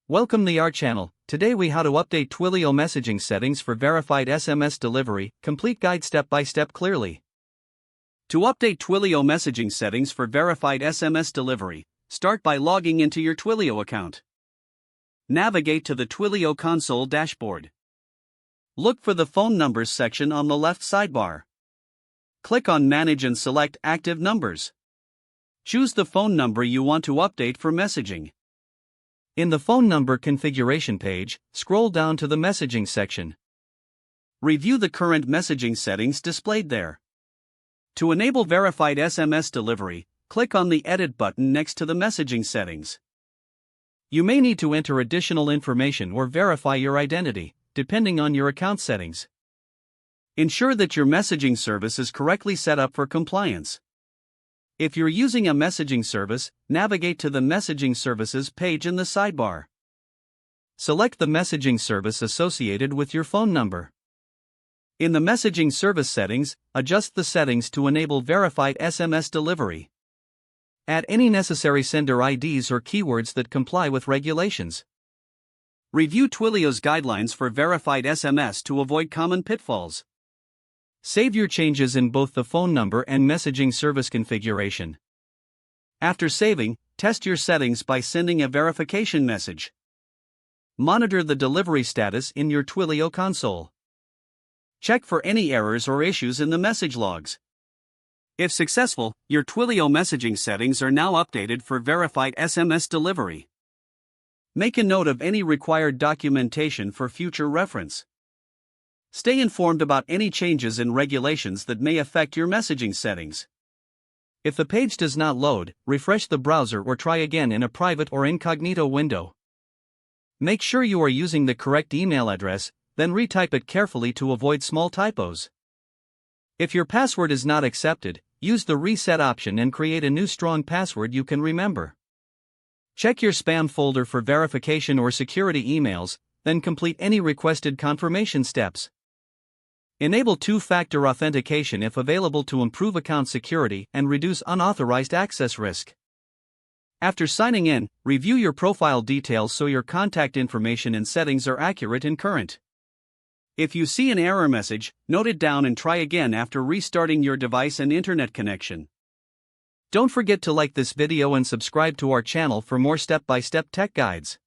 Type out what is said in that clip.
Welcome to our channel. Today we how to update Twilio messaging settings for verified SMS delivery, complete guide step by step clearly. To update Twilio messaging settings for verified SMS delivery, start by logging into your Twilio account. Navigate to the Twilio console dashboard. Look for the phone numbers section on the left sidebar. Click on Manage and select Active Numbers. Choose the phone number you want to update for messaging. In the phone number configuration page, scroll down to the messaging section. Review the current messaging settings displayed there. To enable verified SMS delivery, click on the Edit button next to the messaging settings. You may need to enter additional information or verify your identity, depending on your account settings. Ensure that your messaging service is correctly set up for compliance. If you're using a messaging service, navigate to the Messaging Services page in the sidebar. Select the messaging service associated with your phone number. In the messaging service settings, adjust the settings to enable verified SMS delivery. Add any necessary sender IDs or keywords that comply with regulations. Review Twilio's guidelines for verified SMS to avoid common pitfalls. Save your changes in both the phone number and messaging service configuration. After saving, test your settings by sending a verification message. Monitor the delivery status in your Twilio console. Check for any errors or issues in the message logs. If successful, your Twilio messaging settings are now updated for verified SMS delivery. Make a note of any required documentation for future reference. Stay informed about any changes in regulations that may affect your messaging settings. If the page does not load, refresh the browser or try again in a private or incognito window. Make sure you are using the correct email address, then retype it carefully to avoid small typos. If your password is not accepted, use the reset option and create a new strong password you can remember. Check your spam folder for verification or security emails, then complete any requested confirmation steps. Enable two-factor authentication if available to improve account security and reduce unauthorized access risk. After signing in, review your profile details so your contact information and settings are accurate and current. If you see an error message, note it down and try again after restarting your device and internet connection. Don't forget to like this video and subscribe to our channel for more step-by-step tech guides.